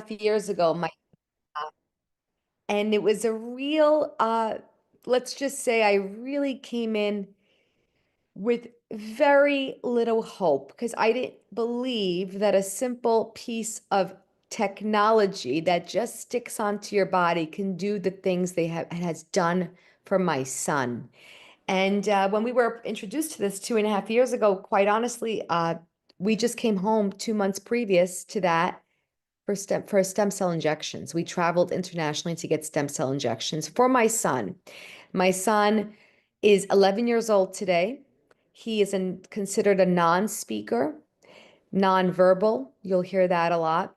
years ago, and it was a real, let's just say I really came in with very little hope because I didn't believe that a simple piece of technology that just sticks onto your body can do the things they have has done for my son. And when we were introduced to this 2.5 years ago, quite honestly, we just came home 2 months previous to that for stem cell injections. We traveled internationally to get stem cell injections for my son. My son is 11 years old today. He is considered a non-speaker, nonverbal. You'll hear that a lot.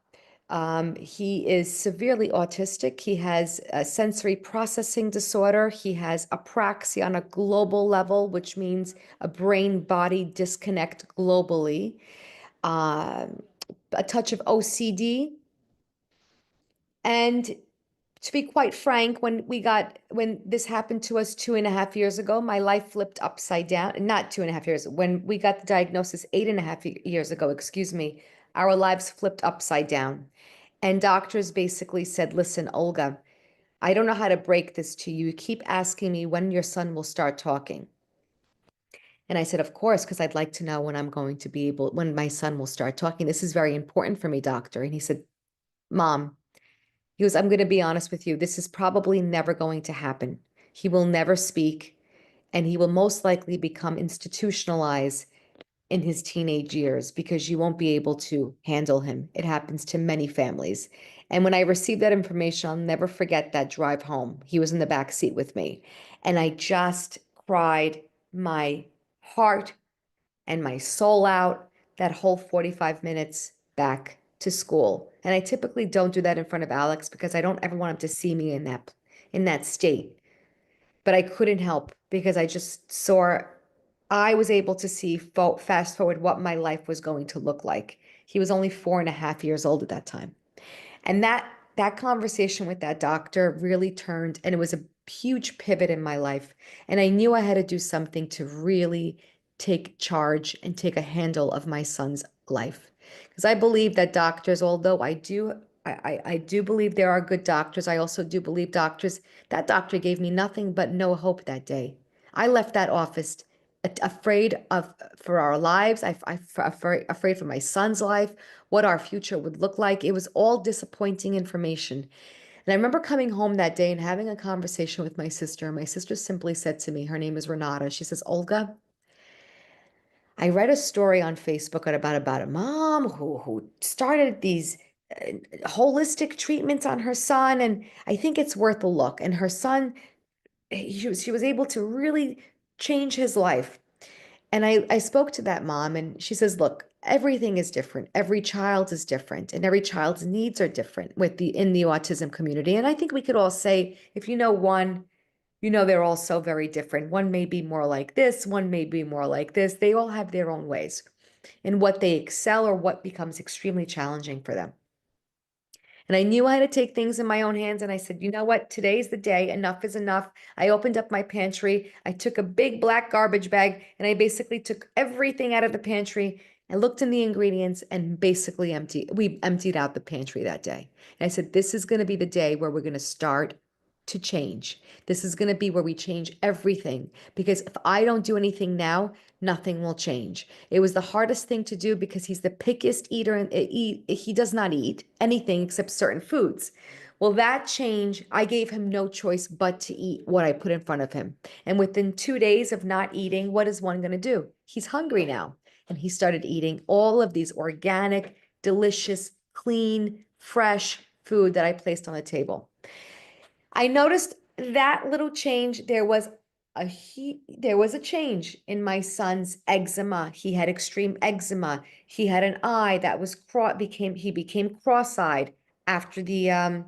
He is severely autistic. He has a sensory processing disorder. He has apraxia on a global level, which means a brain-body disconnect globally. Uh, a touch of OCD. And to be quite frank, when this happened to us 2.5 years ago, my life flipped upside down. Not 2.5 years. When we got the diagnosis 8.5 years ago, excuse me, our lives flipped upside down. And doctors basically said, listen, Olga, I don't know how to break this to you. You keep asking me when your son will start talking. And I said, of course, because I'd like to know when my son will start talking. This is very important for me, doctor. And he said, Mom, he goes, I'm going to be honest with you. This is probably never going to happen. He will never speak, and he will most likely become institutionalized in his teenage years because you won't be able to handle him. It happens to many families. And when I received that information, I'll never forget that drive home. He was in the back seat with me, and I just cried my heart and my soul out that whole 45 minutes back to school. And I typically don't do that in front of Alex because I don't ever want him to see me in that state. But I couldn't help because I was able to see fast forward what my life was going to look like. He was only 4.5 years old at that time. And that conversation with that doctor really turned, and it was a huge pivot in my life. And I knew I had to do something to really take charge and take a handle of my son's life. Because I believe that doctors, although I do believe there are good doctors, I also do believe that doctor gave me nothing but no hope that day. I left that office afraid for our lives. Afraid for my son's life, what our future would look like. It was all disappointing information. And I remember coming home that day and having a conversation with my sister. My sister simply said to me, her name is Renata. She says, Olga, I read a story on Facebook about a mom who started these holistic treatments on her son, and I think it's worth a look. And her son, she was able to really change his life. And I spoke to that mom, and she says, look, everything is different. Every child is different, and every child's needs are different in the autism community. And I think we could all say, if you know one, you know they're all so very different. One may be more like this, one may be more like this. They all have their own ways in what they excel or what becomes extremely challenging for them. And I knew I had to take things in my own hands. And I said, you know what? Today's the day. Enough is enough. I opened up my pantry. I took a big black garbage bag and I basically took everything out of the pantry. I looked in the ingredients and basically we emptied out the pantry that day. And I said, this is going to be the day where we're going to start to change. This is going to be where we change everything. Because if I don't do anything now, nothing will change. It was the hardest thing to do because he's the pickiest eater and he does not eat anything except certain foods. Well, that change, I gave him no choice but to eat what I put in front of him. And within 2 days of not eating, what is one going to do? He's hungry now. And he started eating all of these organic, delicious, clean, fresh food that I placed on the table. I noticed that little change. There was a change in my son's eczema. He had extreme eczema. He had an eye that was he became cross-eyed after the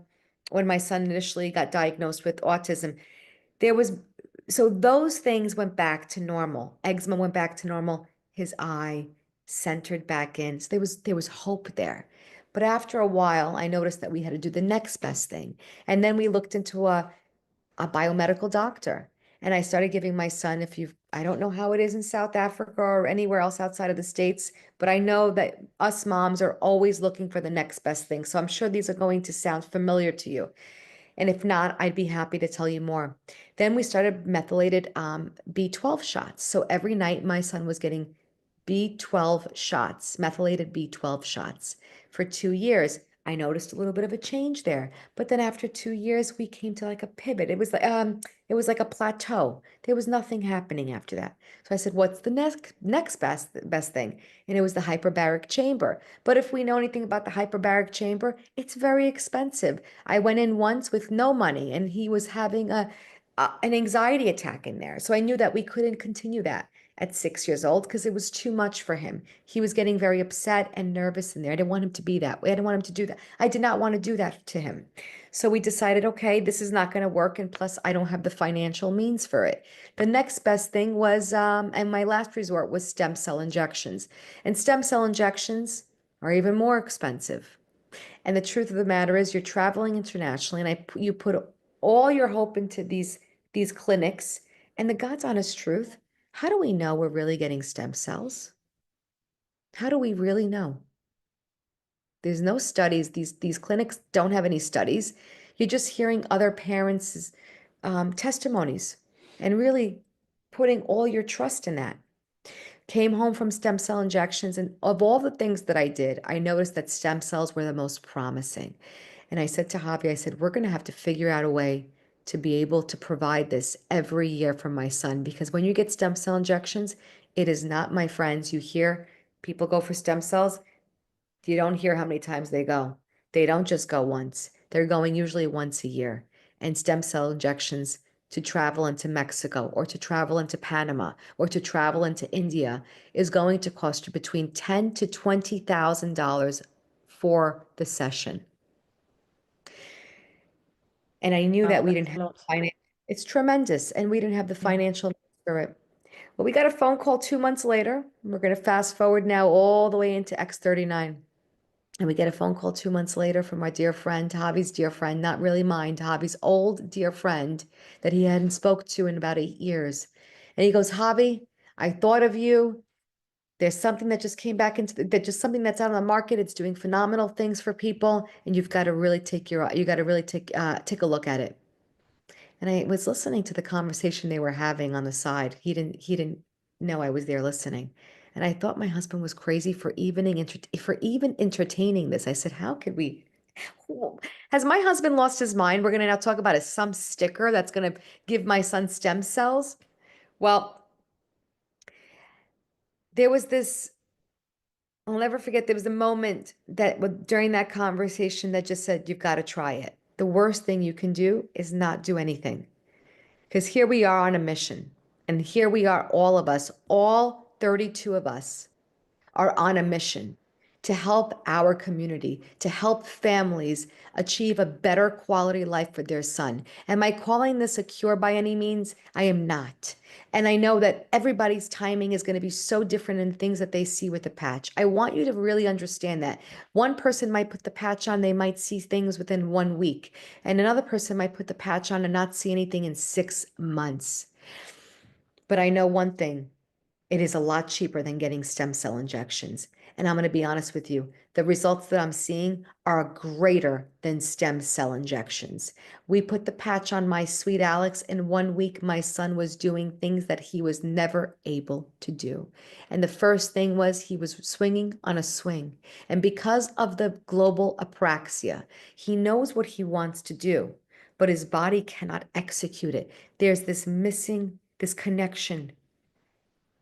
when my son initially got diagnosed with autism. There was so those things went back to normal. Eczema went back to normal. His eye centered back in. So there was hope there. But after a while, I noticed that we had to do the next best thing. And then we looked into a biomedical doctor. And I started giving my son, if you've, I don't know how it is in South Africa or anywhere else outside of the States, but I know that us moms are always looking for the next best thing. So I'm sure these are going to sound familiar to you. And if not, I'd be happy to tell you more. Then we started methylated B12 shots. So every night my son was getting B12 shots, methylated B12 shots for 2 years. I noticed a little bit of a change there, but then after 2 years, we came to like a pivot. It was like a plateau. There was nothing happening after that. So I said, "What's the next best thing?" And it was the hyperbaric chamber. But if we know anything about the hyperbaric chamber, it's very expensive. I went in once with no money, and he was having an anxiety attack in there. So I knew that we couldn't continue that at 6 years old because it was too much for him. He was getting very upset and nervous in there. I didn't want him to be that way. I didn't want him to do that. I did not want to do that to him. So we decided, okay, this is not going to work. And plus, I don't have the financial means for it. The next best thing was, and my last resort was stem cell injections. And stem cell injections are even more expensive. And the truth of the matter is, you're traveling internationally, and you put all your hope into these clinics. And the God's honest truth, how do we know we're really getting stem cells? How do we really know? There's no studies. These clinics don't have any studies. You're just hearing other parents' testimonies and really putting all your trust in that. Came home from stem cell injections, and of all the things that I did, I noticed that stem cells were the most promising. And I said to Javi, I said, we're going to have to figure out a way to be able to provide this every year for my son. Because when you get stem cell injections, it is not, my friends, you hear people go for stem cells, you don't hear how many times they go. They don't just go once, they're going usually once a year. And stem cell injections to travel into Mexico or to travel into Panama or to travel into India is going to cost you between $10,000 to $20,000 for the session. And I knew Wow, that we that's didn't a have lot. finance. It's tremendous, and we didn't have the Yeah. financial means for it. Well, we got a phone call 2 months later. We're going to fast forward now all the way into X39. And we get a phone call 2 months later from our dear friend, Javi's dear friend, not really mine, Javi's old dear friend that he hadn't spoke to in about 8 years. And he goes, Javi, I thought of you. There's something that just came back into that just something that's out on the market. It's doing phenomenal things for people, and you've got to really you got to really take a look at it. And I was listening to the conversation they were having on the side. He didn't know I was there listening. And I thought my husband was crazy for even entertaining this. I said, "How could we? Has my husband lost his mind? We're going to now talk about some sticker that's going to give my son stem cells." Well, there was this, I'll never forget, there was a moment that during that conversation that just said, "You've got to try it. The worst thing you can do is not do anything." Because here we are on a mission. And here we are, all of us, all 32 of us are on a mission to help our community, to help families achieve a better quality life for their son. Am I calling this a cure by any means? I am not. And I know that everybody's timing is going to be so different in things that they see with the patch. I want you to really understand that. One person might put the patch on, they might see things within 1 week, and another person might put the patch on and not see anything in 6 months. But I know one thing, it is a lot cheaper than getting stem cell injections. And I'm going to be honest with you, the results that I'm seeing are greater than stem cell injections. We put the patch on my sweet Alex. In 1 week, my son was doing things that he was never able to do. And the first thing was he was swinging on a swing. And because of the global apraxia, he knows what he wants to do, but his body cannot execute it. There's this connection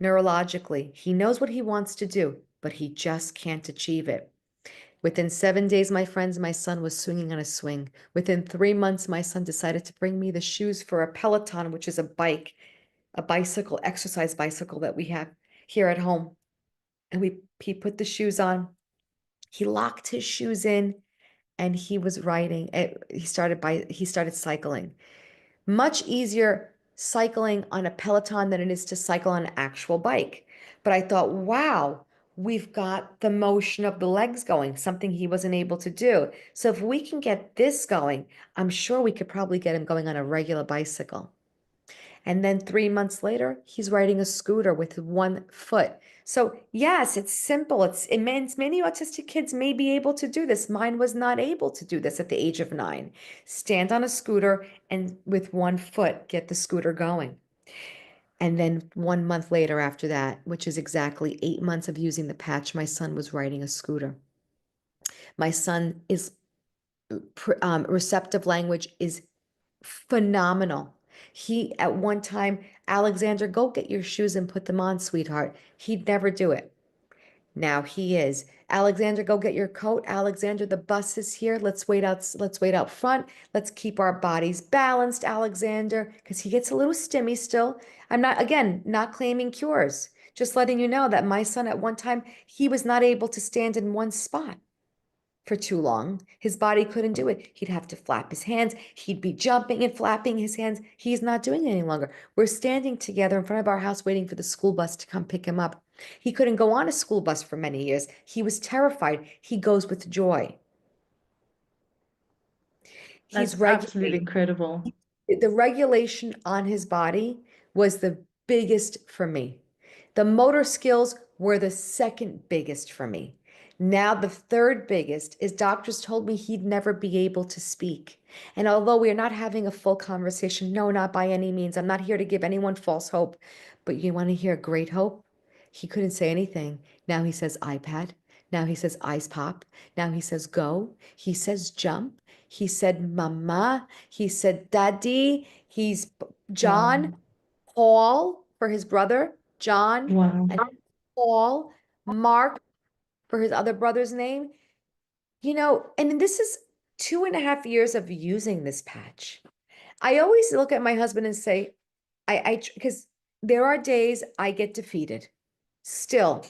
neurologically. He knows what he wants to do, but he just can't achieve it. Within 7 days, my friends, my son was swinging on a swing. Within 3 months, my son decided to bring me the shoes for a Peloton, which is a bicycle, exercise bicycle that we have here at home. And he put the shoes on. He locked his shoes in and he was riding. He started cycling. Much easier cycling on a Peloton than it is to cycle on an actual bike. But I thought, wow, we've got the motion of the legs going, something he wasn't able to do. So if we can get this going, I'm sure we could probably get him going on a regular bicycle. And then 3 months later, he's riding a scooter with 1 foot. So yes, it's simple. It means many autistic kids may be able to do this. Mine was not able to do this at the age of 9. Stand on a scooter and with 1 foot, get the scooter going. And then 1 month later after that, which is exactly 8 months of using the patch, my son was riding a scooter. My son is receptive language is phenomenal. He, at one time, Alexander, go get your shoes and put them on, sweetheart. He'd never do it. Now he is. Alexander, go get your coat. Alexander, the bus is here. Let's wait out front. Let's keep our bodies balanced, Alexander, because he gets a little stimmy still. I'm not, again, not claiming cures. Just letting you know that my son at one time, he was not able to stand in one spot for too long. His body couldn't do it. He'd have to flap his hands. He'd be jumping and flapping his hands. He's not doing it any longer. We're standing together in front of our house waiting for the school bus to come pick him up. He couldn't go on a school bus for many years. He was terrified. He goes with joy. He's That's absolutely regulated. incredible. The regulation on his body was the biggest for me. The motor skills were the second biggest for me. Now, the third biggest is doctors told me he'd never be able to speak. And although we are not having a full conversation, no, not by any means. I'm not here to give anyone false hope. But you want to hear great hope? He couldn't say anything. Now he says iPad. Now he says eyes pop. Now he says go. He says jump. He said mama. He said daddy. He's Wow. John, Paul for his brother, John Wow. and Paul, Mark for his other brother's name. And this is 2.5 years of using this patch. I always look at my husband and say, because there are days I get defeated still,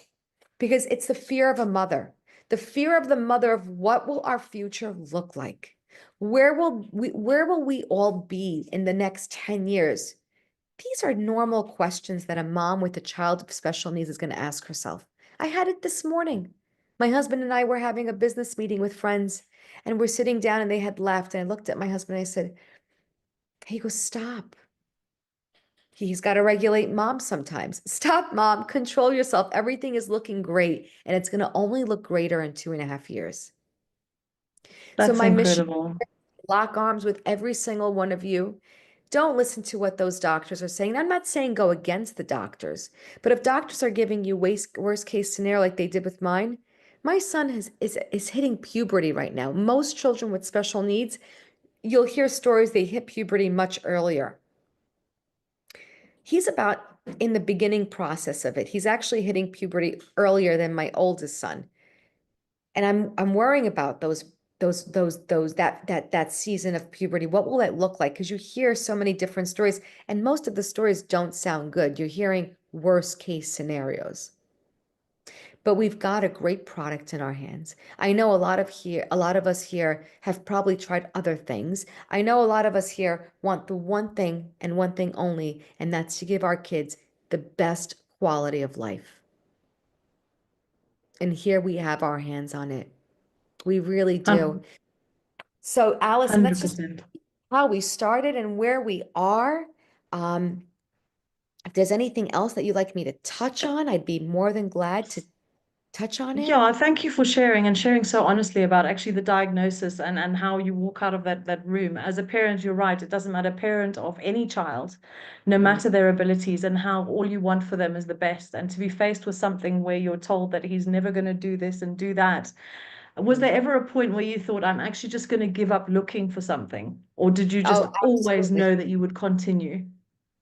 because it's the fear of a mother, the fear of the mother of what will our future look like? Where will we all be in the next 10 years? These are normal questions that a mom with a child of special needs is going to ask herself. I had it this morning. My husband and I were having a business meeting with friends, and we're sitting down and they had left. And I looked at my husband and I said, he goes, stop. He's got to regulate mom sometimes. Stop, mom. Control yourself. Everything is looking great, and it's going to only look greater in 2.5 years. So That's my mission, incredible. lock arms with every single one of you. Don't listen to what those doctors are saying. I'm not saying go against the doctors, but if doctors are giving you worst case scenario like they did with mine, my son is hitting puberty right now. Most children with special needs, you'll hear stories they hit puberty much earlier. He's about in the beginning process of it. He's actually hitting puberty earlier than my oldest son. And I'm worrying about that season of puberty. What will it look like? Because you hear so many different stories, and most of the stories don't sound good. You're hearing worst case scenarios. But we've got a great product in our hands. I know a lot of us here have probably tried other things. I know a lot of us here want the one thing and one thing only, and that's to give our kids the best quality of life. And here we have our hands on it. We really do. So, Allison, that's just 100%. how we started and where we are. Um, if there's anything else that you'd like me to touch on, I'd be more than glad to touch on it. Yeah, thank you for sharing and sharing so honestly about actually the diagnosis and how you walk out of that room. As a parent, you're right. It doesn't matter, parent of any child, no Right. matter their abilities and how all you want for them is the best. And to be faced with something where you're told that he's never going to do this and do that. Was there Mhm. ever a point where you thought, I'm actually just going to give up looking for something? Or did you just Oh, always absolutely. know that you would continue?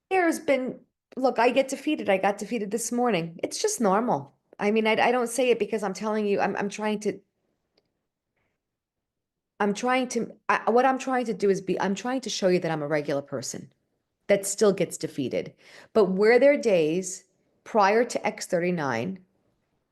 There's been, look, I get defeated. I got defeated this morning. It's just normal. I mean, I don't say it because I'm telling you, what I'm trying to do is I'm trying to show you that I'm a regular person that still gets defeated. But were there days prior to X39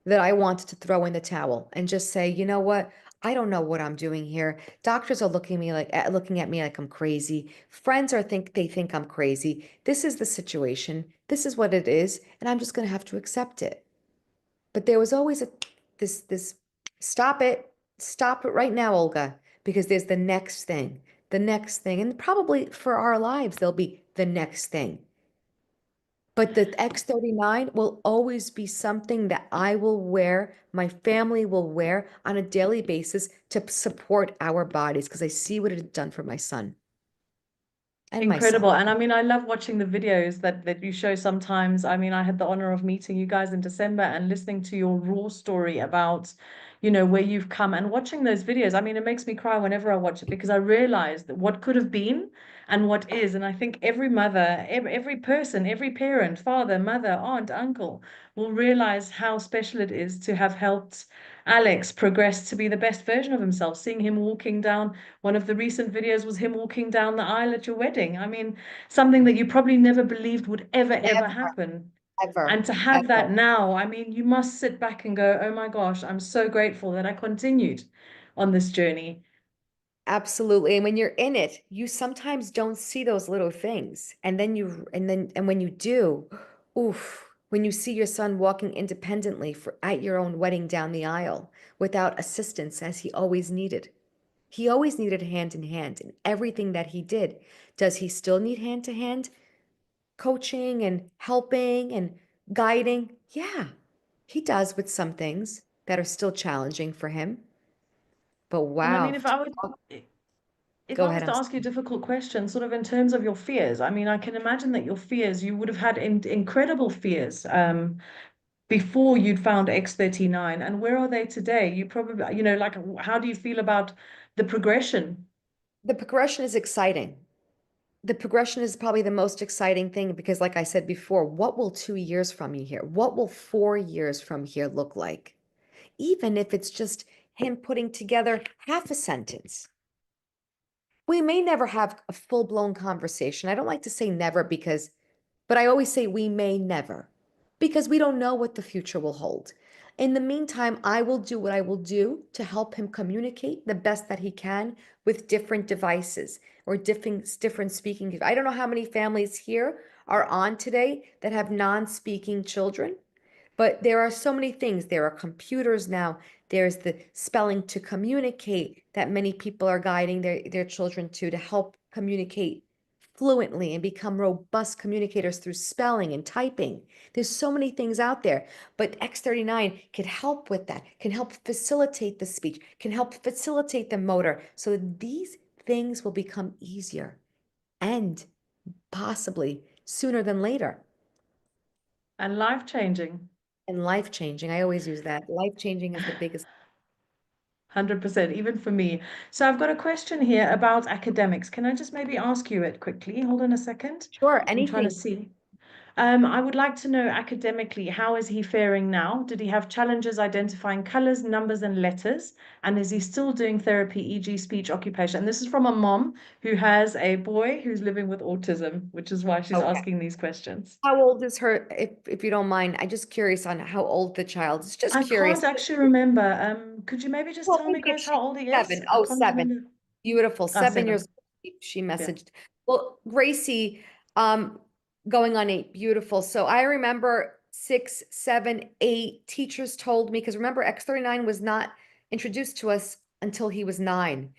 that I wanted to throw in the towel and just say, you know what? I don't know what I'm doing here. Doctors are looking at me like I'm crazy. Friends they think I'm crazy. This is the situation. This is what it is, and I'm just going to have to accept it. But there was always this stop it. Stop it right now, Olga, because there's the next thing, and probably for our lives there'll be the next thing. But the X39 will always be something that I will wear, my family will wear on a daily basis to support our bodies because I see what it has done for my son and myself. Incredible. And I mean, I love watching the videos that you show sometimes. I mean, I had the honor of meeting you guys in December and listening to your raw story about, where you've come and watching those videos. I mean, it makes me cry whenever I watch it because I realize that what could have been and what is. And I think every mother, every person, every parent, father, mother, aunt, uncle will realize how special it is to have helped Alex progress to be the best version of himself, seeing him walking down one of the recent videos was him walking down the aisle at your wedding. I mean, something that you probably never believed would ever Never, happen. And ever, to have that ever. now, I mean, you must sit back and go, oh my gosh, I'm so grateful that I continued on this journey. Absolutely. And when you're in it, you sometimes don't see those little things. And when you do, oof, when you see your son walking independently at your own wedding down the aisle without assistance as he always needed. He always needed hand in hand in everything that he did. Does he still need hand to hand coaching and helping and guiding? Yeah, he does with some things that are still challenging for him. But And I wow, mean, if go I ahead. was to ask you a difficult question, sort of in terms of your fears, I mean, I can imagine that your fears, you would have had incredible fears before you'd found X39. And where are they today? You probably, like, how do you feel about the progression? The progression is exciting. The progression is probably the most exciting thing because, like I said before, what will 2 years from here? What will 4 years from here look like? Even if it's just him putting together half a sentence. We may never have a full-blown conversation. I don't like to say never but I always say we may never because we don't know what the future will hold. In the meantime, I will do what I will do to help him communicate the best that he can with different devices or different speaking. I don't know how many families here are on today that have non-speaking children. But there are so many things. There are computers now. There's the spelling to communicate that many people are guiding their children to help communicate fluently and become robust communicators through spelling and typing. There's so many things out there, but X39 can help with that, can help facilitate the speech, can help facilitate the motor. So these things will become easier and possibly sooner than later. And life-changing. And life changing. I always use that. Life changing is the biggest. 100%, even for me. So I've got a question here about academics. Can I just maybe ask you it quickly? Hold on a second. Sure, I'm trying to anything. see. I would like to know academically, how is he faring now? Did he have challenges identifying colors, numbers, and letters? And is he still doing therapy, e.g., speech occupation? And this is from a mom who has a boy who's living with autism, which is why she's Okay. asking these questions. How old is her, if you don't mind? I'm just curious on how old the child is. Just I curious. can't actually remember. Could you maybe just Well, tell me, maybe if Grace, how she's old he is? 7. I Oh, can't 7. remember. Beautiful. Ah, 7 years seven. old, she Yeah. messaged. Well, Gracie, going on 8. Beautiful. So I remember 6, 7, 8 teachers told me, because remember, X39 was not introduced to us until he was 9.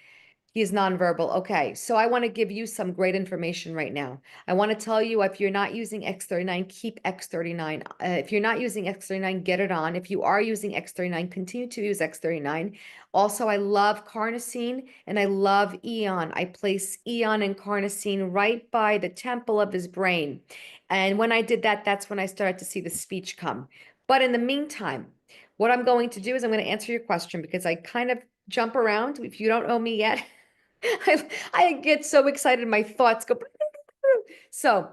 He is nonverbal. Okay, so I want to give you some great information right now. I want to tell you if you're not using X39, keep X39. If you're not using X39, get it on. If you are using X39, continue to use X39. Also, I love carnosine and I love Eon. I place Eon and carnosine right by the temple of his brain. And when I did that, that's when I started to see the speech come. But in the meantime, what I'm going to do is I'm going to answer your question because I kind of jump around. If you don't know me yet, I get so excited, my thoughts go. So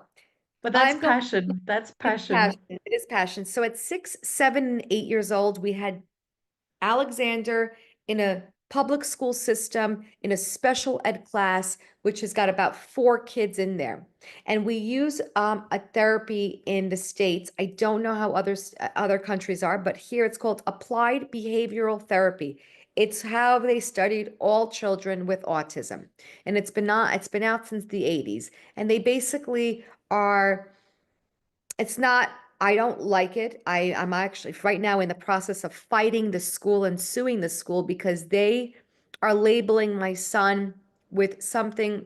But that's I'm going, passion. That's it's passion. passion. It is passion. So at 6, 7, and 8 years old, we had Alexander in a public school system in a special ed class, which has got about 4 kids in there. And we use a therapy in the States. I don't know how other countries are, but here it's called applied behavioral therapy. It's how they studied all children with autism. And it's been out since the 80s. And they basically are it's not, I don't like it. I'm actually right now in the process of fighting the school and suing the school because they are labeling my son with something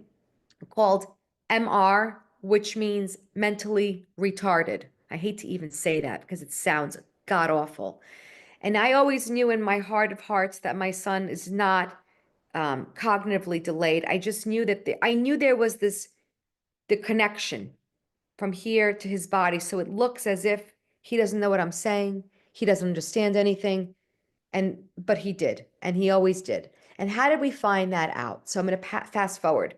called MR, which means mentally retarded. I hate to even say that because it sounds god awful. And I always knew in my heart of hearts that my son is not cognitively delayed. I just knew that I knew there was the connection from here to his body. So it looks as if he doesn't know what I'm saying. He doesn't understand anything. But he did, and he always did. And how did we find that out? So I'm going to fast forward.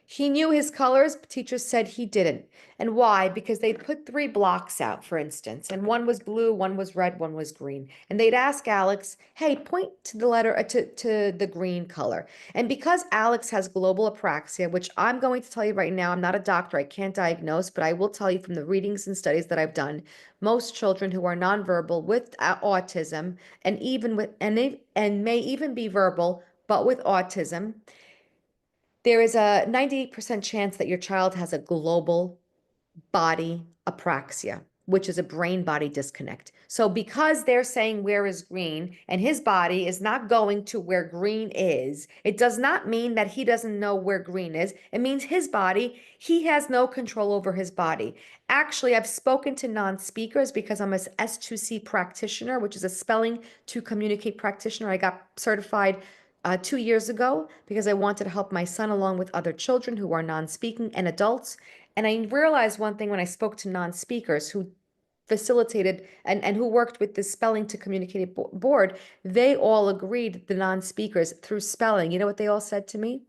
He knew his colors, but teachers said he didn't. And why? Because they'd put three blocks out, for instance, and one was blue, one was red, one was green. And they'd ask Alex, hey, point to the letter, to the green color. And because Alex has global apraxia, which I'm going to tell you right now, I'm not a doctor, I can't diagnose, but I will tell you from the readings and studies that I've done, most children who are nonverbal with autism, and even with and may even be verbal, but with autism, there is a 98% chance that your child has a global body apraxia, which is a brain body disconnect. So, because they're saying where is green and his body is not going to where green is, it does not mean that he doesn't know where green is. It means his body, he has no control over his body. Actually, I've spoken to non speakers because I'm a S2C practitioner, which is a spelling to communicate practitioner. I got certified 2 years ago because I wanted to help my son along with other children who are non speaking and adults. And I realized one thing when I spoke to non-speakers who facilitated and who worked with the spelling to communicate board, they all agreed, the non-speakers, through spelling. You know what they all said to me?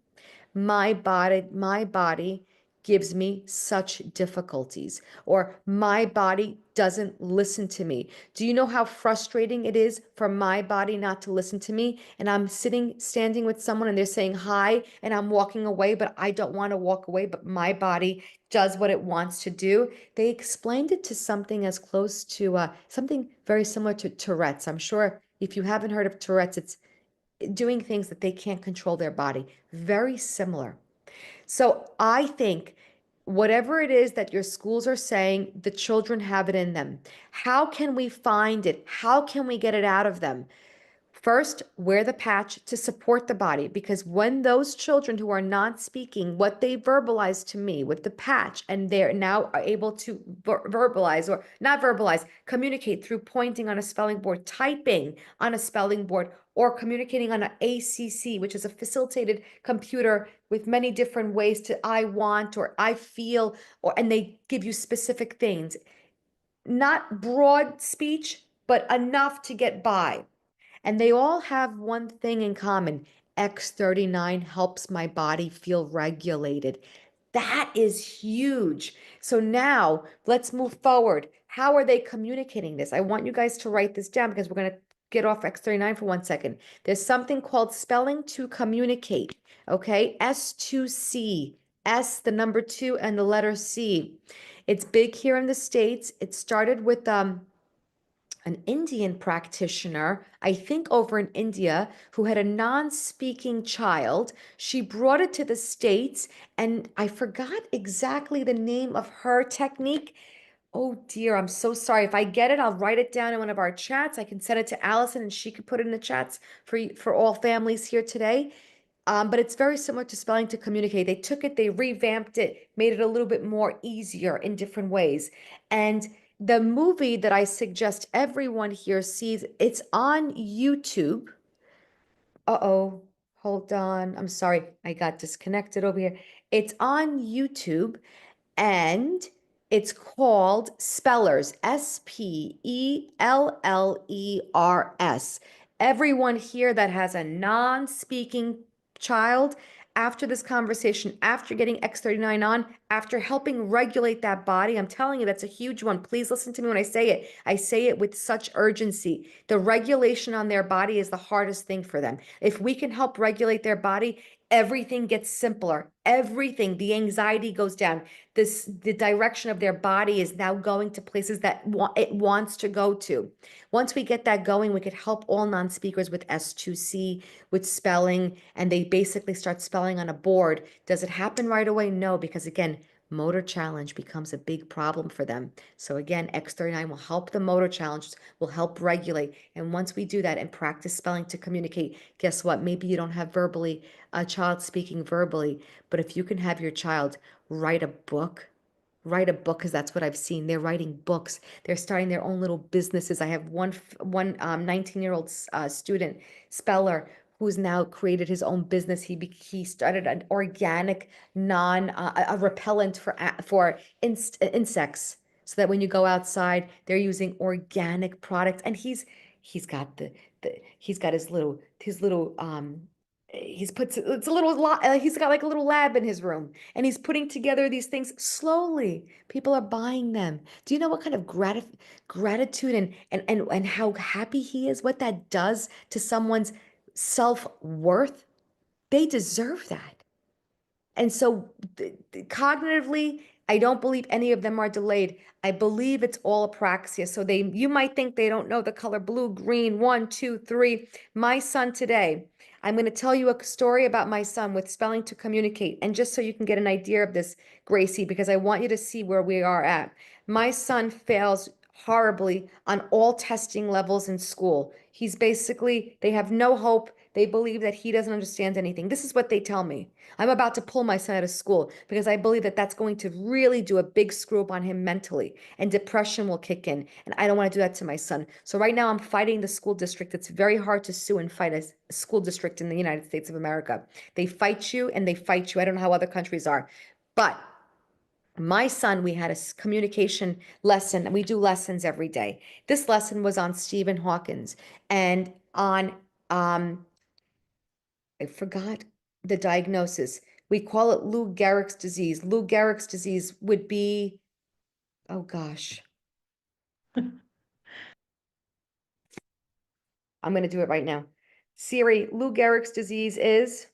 My body gives me such difficulties, or my body doesn't listen to me. Do you know how frustrating it is for my body not to listen to me? And I'm standing with someone and they're saying hi, and I'm walking away, but I don't want to walk away, but my body does what it wants to do. They explained it to something as close to something very similar to Tourette's. I'm sure if you haven't heard of Tourette's, it's doing things that they can't control their body. Very similar. So I think whatever it is that your schools are saying, the children have it in them. How can we find it? How can we get it out of them? First, wear the patch to support the body, because when those children who are not speaking, what they verbalize to me with the patch, and they're now able to verbalize, or not verbalize, communicate through pointing on a spelling board, typing on a spelling board, or communicating on an ACC, which is a facilitated computer with many different ways to I want or I feel, and they give you specific things. Not broad speech, but enough to get by. And they all have one thing in common. X39 helps my body feel regulated. That is huge. So now let's move forward. How are they communicating this? I want you guys to write this down because we're going to get off X39 for 1 second. There's something called spelling to communicate. Okay. S2C, S, the number two, and the letter C. It's big here in the States. It started with an Indian practitioner, I think over in India, who had a non-speaking child. She brought it to the States, and I forgot exactly the name of her technique. Oh dear, I'm so sorry. If I get it, I'll write it down in one of our chats. I can send it to Allison and she could put it in the chats for all families here today. But it's very similar to spelling to communicate. They took it, they revamped it, made it a little bit more easier in different ways. And the movie that I suggest everyone here sees, it's on YouTube. Uh-oh, hold on. I'm sorry, I got disconnected over here. It's on YouTube, and it's called Spellers, Spellers. Everyone here that has a non-speaking child, after this conversation, after getting X39 on, after helping regulate that body, I'm telling you, that's a huge one. Please listen to me when I say it. I say it with such urgency. The regulation on their body is the hardest thing for them. If we can help regulate their body, everything gets simpler. Everything, the anxiety goes down. The direction of their body is now going to places that it wants to go to. Once we get that going, we could help all non-speakers with S2C, with spelling, and they basically start spelling on a board. Does it happen right away? No, because again, motor challenge becomes a big problem for them. So again, X39 will help the motor challenge, will help regulate. And once we do that and practice spelling to communicate, guess what? Maybe you don't have a child speaking verbally, but if you can have your child write a book write a book because that's what I've seen. They're writing books. They're starting their own little businesses. I have one 19-year-old student, Speller, who's now created his own business. He started an organic a repellent for insects, so that when you go outside, they're using organic products. And he's got he's got his little it's a little lot he's got like a little lab in his room, and he's putting together these things slowly. People are buying them. Do you know what kind of gratitude and how happy he is, what that does to someone's self-worth? They deserve that. And so cognitively, I don't believe any of them are delayed. I believe it's all apraxia. So you might think they don't know the color blue, green, one, two, three. My son today, I'm going to tell you a story about my son with spelling to communicate. And just so you can get an idea of this, Gracie, because I want you to see where we are at. My son fails horribly on all testing levels in school. They have no hope. They believe that he doesn't understand anything. This is what they tell me. I'm about to pull my son out of school because I believe that that's going to really do a big screw up on him mentally, and depression will kick in. And I don't want to do that to my son. So right now I'm fighting the school district. It's very hard to sue and fight a school district in the United States of America. They fight you and they fight you. I don't know how other countries are. But my son, we had a communication lesson, and we do lessons every day. This lesson was on Stephen Hawkins and on I forgot the diagnosis. We call it Lou Gehrig's disease. Lou Gehrig's disease would be, oh gosh, I'm going to do it right now. Siri, Lou Gehrig's disease is,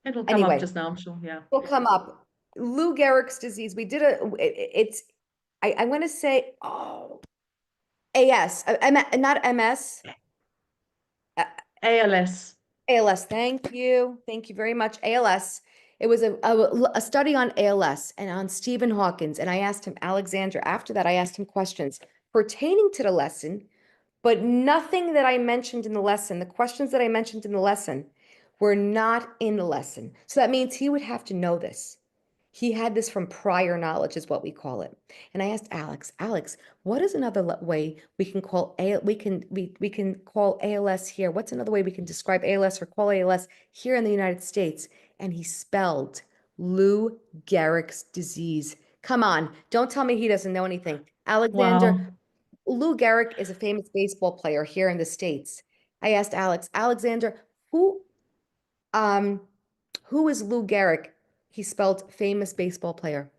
It'll come up anyway, just now, I'm sure. Yeah. will come up. Lou Gehrig's disease. We did it's, I want to say, oh, AS, not MS, ALS. ALS. Thank you. Thank you very much. ALS. It was a study on ALS and on Stephen Hawkins. And I asked him, Alexander, after that, I asked him questions pertaining to the lesson, but nothing that I mentioned in the lesson, the questions that I mentioned in the lesson were not in the lesson. So that means he would have to know this. He had this from prior knowledge, is what we call it. And I asked Alex, what is another way we can call we can call ALS here? What's another way we can describe ALS or call ALS here in the United States? And he spelled Lou Gehrig's disease. Come on, don't tell me he doesn't know anything. Alexander, Wow. Lou Gehrig is a famous baseball player here in the States. I asked Alexander, who um who is Lou Gehrig? He spelled famous baseball player.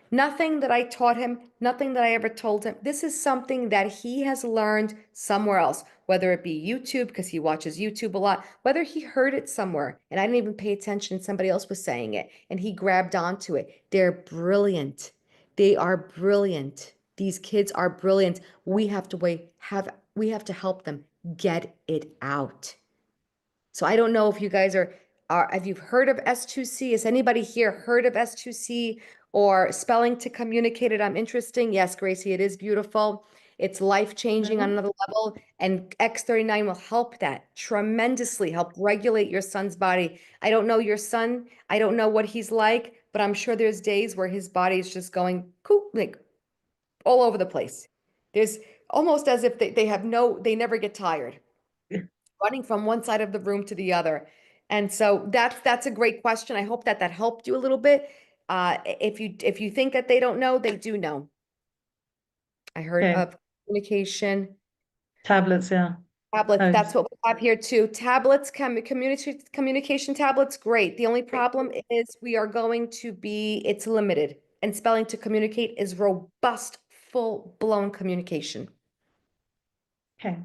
Nothing that I taught him, nothing that I ever told him. This is something that he has learned somewhere else, whether it be YouTube, because he watches YouTube a lot, whether he heard it somewhere and I didn't even pay attention, somebody else was saying it and he grabbed onto it. They're brilliant. They are brilliant. These kids are brilliant. We have to help them get it out. So I don't know if you guys have you heard of S2C? Has anybody here heard of S2C or spelling to communicate it? I'm interesting. Yes, Gracie, it is beautiful. It's life-changing on No? another level. And X39 will help that tremendously, help regulate your son's body. I don't know your son. I don't know what he's like, but I'm sure there's days where his body is just going like all over the place. There's almost as if they never get tired, running from one side of the room to the other. And so that's a great question. I hope that helped you a little bit. If you think that they don't know, they do know. I heard Okay. of communication Tablets, yeah. tablets. Oh, That's what we have here too. Tablets, communication tablets, great. The only problem is it's limited. And spelling to communicate is robust, full-blown communication. okay.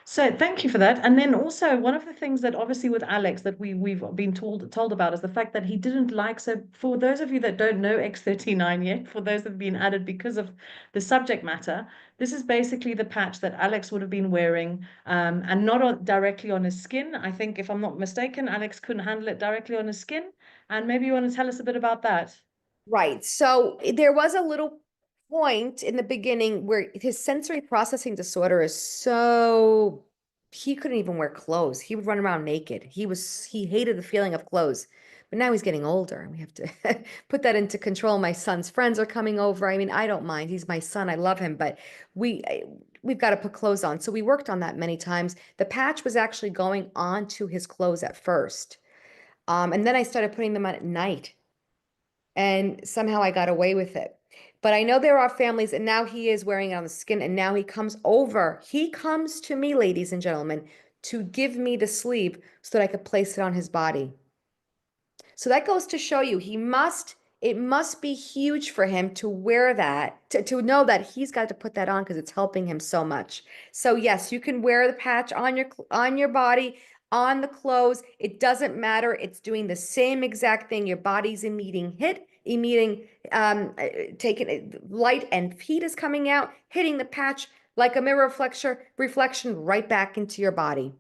So thank you for that. And then also one of the things that obviously with Alex that we've been told about is the fact that he didn't like, so for those of you that don't know X39 yet, for those that have been added because of the subject matter, this is basically the patch that Alex would have been wearing, and not directly on his skin. I think if I'm not mistaken, Alex couldn't handle it directly on his skin. And maybe you want to tell us a bit about that. Right. So there was a little point in the beginning where his sensory processing disorder is so he couldn't even wear clothes. He would run around naked. He hated the feeling of clothes. But now he's getting older and we have to put that into control. My son's friends are coming over. I mean, I don't mind. He's my son. I love him, but we we've got to put clothes on. So we worked on that many times. The patch was actually going onto his clothes at first. And then I started putting them on at night and somehow I got away with it. But I know there are families, and now he is wearing it on the skin, and now he comes over. He comes to me, ladies and gentlemen, to give me the sleeve so that I could place it on his body. So that goes to show you it must be huge for him to wear that, to know that he's got to put that on because it's helping him so much. So yes, you can wear the patch on your body, on the clothes. It doesn't matter. It's doing the same exact thing. Your body's emitting taking light and heat is coming out, hitting the patch like a mirror reflection right back into your body.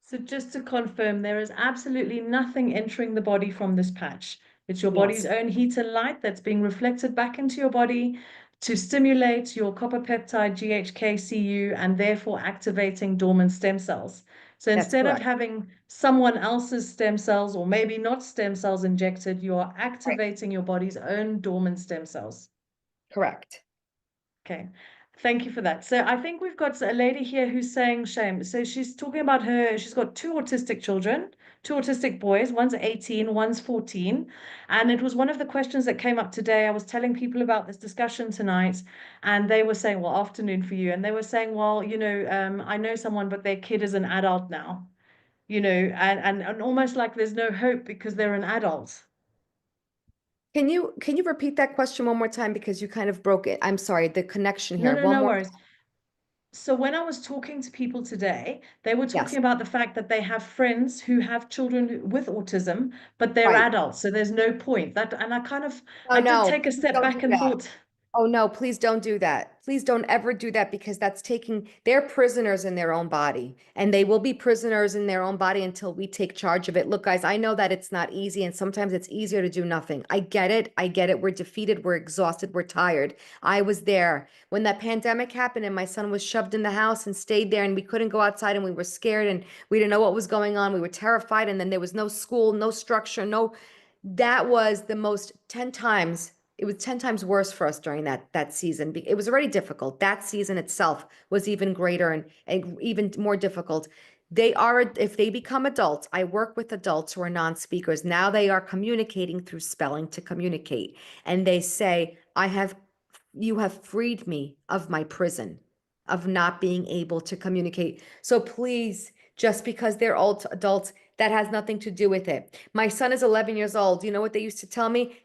So just to confirm, there is absolutely nothing entering the body from this patch. It's your body's Yes, own heat and light that's being reflected back into your body to stimulate your copper peptide GHKCU and therefore activating dormant stem cells. So that's instead of correct. having someone else's stem cells or maybe not stem cells injected, you are Right. activating your body's own dormant stem cells. Correct. Okay. Thank you for that. So I think we've got a lady here who's saying shame. So she's talking about she's got two autistic children, two autistic boys. One's 18, one's 14. And it was one of the questions that came up today. I was telling people about this discussion tonight, and they were saying, well, afternoon for you. And they were saying, well, I know someone, but their kid is an adult now, and almost like there's no hope because they're an adult. Can you repeat that question one more time because you kind of broke it? I'm sorry, the connection No, here. no, One no more. worries. So when I was talking to people today, they were talking Yes. about the fact that they have friends who have children with autism, but they're Right. adults, so there's no point. And Oh I did no, take a please step don't back do and that. thought, Oh no, please don't do that. Please don't ever do that because they're prisoners in their own body and they will be prisoners in their own body until we take charge of it. Look, guys, I know that it's not easy and sometimes it's easier to do nothing. I get it. I get it. We're defeated. We're exhausted. We're tired. I was there when that pandemic happened and my son was shoved in the house and stayed there and we couldn't go outside and we were scared and we didn't know what was going on. We were terrified and then there was no school, no structure, that was the most 10 times it was 10 times worse for us during that season. It was already difficult. That season itself was even greater and even more difficult. If they become adults, I work with adults who are non-speakers. Now they are communicating through spelling to communicate. And they say, you have freed me of my prison of not being able to communicate. So please, just because they're old adults, that has nothing to do with it. My son is 11 years old. You know what they used to tell me?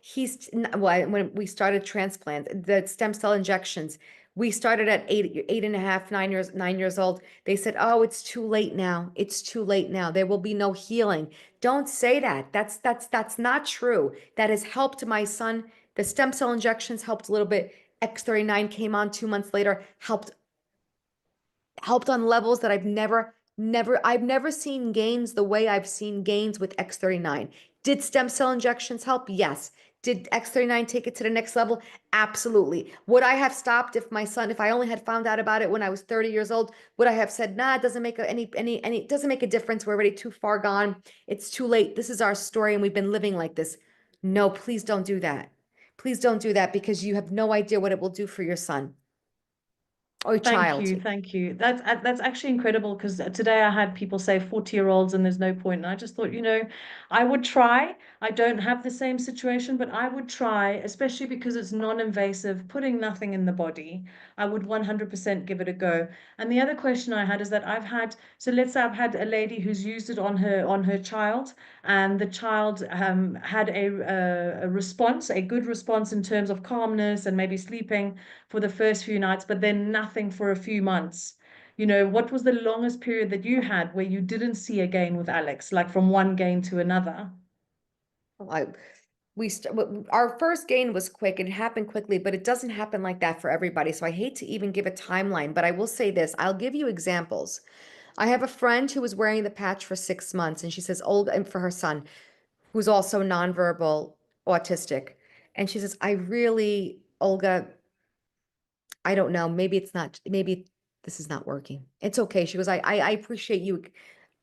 Well, when we started transplant, the stem cell injections, we started at 8.5, 9 years old. They said, "Oh, it's too late now. It's too late now. There will be no healing." Don't say that. That's not true. That has helped my son. The stem cell injections helped a little bit. X39 came on 2 months later, helped on levels that I've never seen gains the way I've seen gains with X39. Did stem cell injections help? Yes. Did X39 take it to the next level? Absolutely. Would I have stopped if I only had found out about it when I was 30 years old? Would I have said, nah, it doesn't make it doesn't make a difference. We're already too far gone. It's too late. This is our story and we've been living like this. No, please don't do that. Please don't do that because you have no idea what it will do for your son or thank child. you, thank you. That's actually incredible because today I had people say 40-year-olds and there's no point. And I just thought, I would try. I don't have the same situation, but I would try, especially because it's non-invasive, putting nothing in the body. I would 100% give it a go. And the other question I had is that so let's say I've had a lady who's used it on her child, and the child had a response, a good response in terms of calmness and maybe sleeping for the first few nights, but then nothing for a few months. What was the longest period that you had where you didn't see a gain with Alex, like from one gain to another? I our first gain was quick. It happened quickly, but it doesn't happen like that for everybody. So I hate to even give a timeline, but I will say this. I'll give you examples. I have a friend who was wearing the patch for 6 months, and she says, Olga, and for her son, who's also nonverbal autistic. And she says, Olga, I don't know, maybe it's not, maybe this is not working. It's okay. She goes, I appreciate you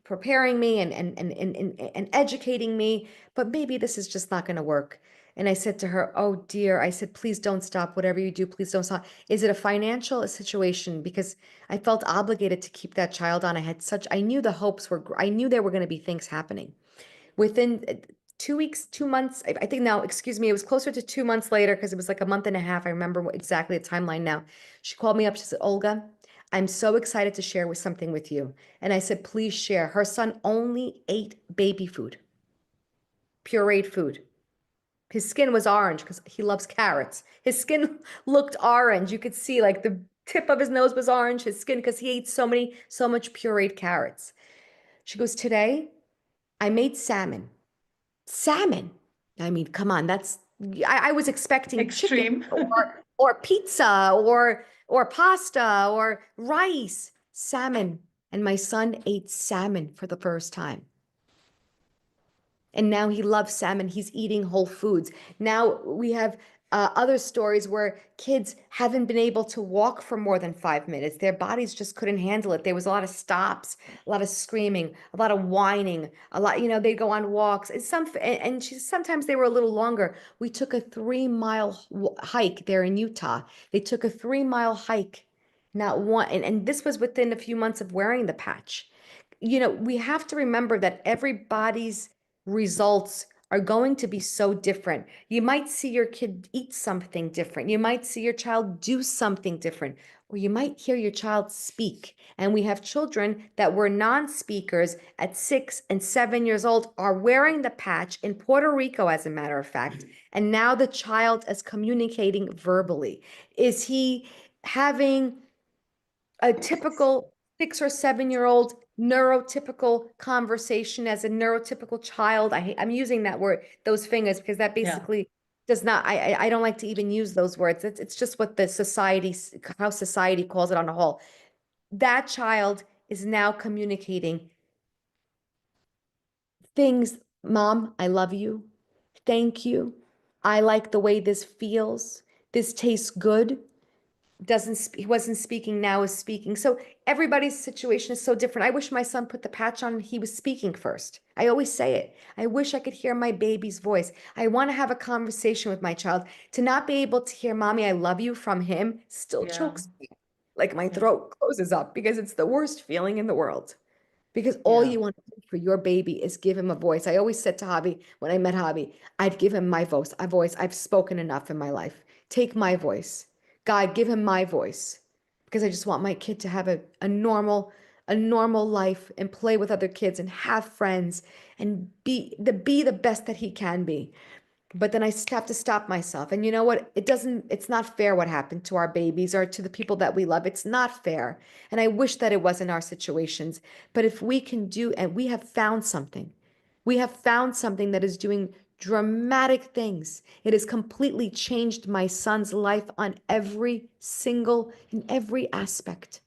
preparing me and educating me, but maybe this is just not going to work. And I said to her, oh dear, I said, please don't stop. Whatever you do, please don't stop. Is it a financial situation? Because I felt obligated to keep that child on. I knew the hopes were, I knew there were going to be things happening. Within 2 weeks, 2 months, I think now, excuse me, it was closer to 2 months later because it was like a month and a half. I remember exactly the timeline now. She called me up. She said, Olga, I'm so excited to share with something with you. And I said, please share. Her son only ate baby food, pureed food. His skin was orange because he loves carrots. His skin looked orange. You could see like the tip of his nose was orange, his skin, because he ate so much pureed carrots. She goes, today I made salmon. Salmon. I mean, come on, I was expecting chicken Extreme. or pizza or pasta or rice. Salmon. And my son ate salmon for the first time. And now he loves salmon. He's eating whole foods. Now we have other stories where kids haven't been able to walk for more than 5 minutes. Their bodies just couldn't handle it. There was a lot of stops, a lot of screaming, a lot of whining, a lot, they'd go on walks. Sometimes they were a little longer. We took a 3 mile hike there in Utah. They took a 3 mile hike, not one. And this was within a few months of wearing the patch. We have to remember that everybody's results are going to be so different. You might see your kid eat something different. You might see your child do something different, or you might hear your child speak. And we have children that were non-speakers at 6 and 7 years old are wearing the patch in Puerto Rico, as a matter of fact. And now the child is communicating verbally. Is he having a typical 6 or 7 year old neurotypical conversation as a neurotypical child? I'm using that word, those fingers, because that Yeah. basically does not, I don't like to even use those words. It's just what how society calls it on the whole. That child is now communicating things. Mom, I love you. Thank you. I like the way this feels. This tastes good. He wasn't speaking, now is speaking. So everybody's situation is so different. I wish my son put the patch on and he was speaking first. I always say it. I wish I could hear my baby's voice. I want to have a conversation with my child. To not be able to hear mommy, I love you from him still Yeah. chokes me. Like my Yeah. throat closes up because it's the worst feeling in the world. Because all Yeah. you want to do for your baby is give him a voice. I always said to Javi when I met Javi, I'd give him my voice, a voice. I've spoken enough in my life. Take my voice. God, give him my voice. Because I just want my kid to have a normal life and play with other kids and have friends and be the best that he can be. But then I have to stop myself. And you know what? It's not fair what happened to our babies or to the people that we love. It's not fair. And I wish that it was in our situations. But if we can do, and we have found something that is doing dramatic things. It has completely changed my son's life in every aspect.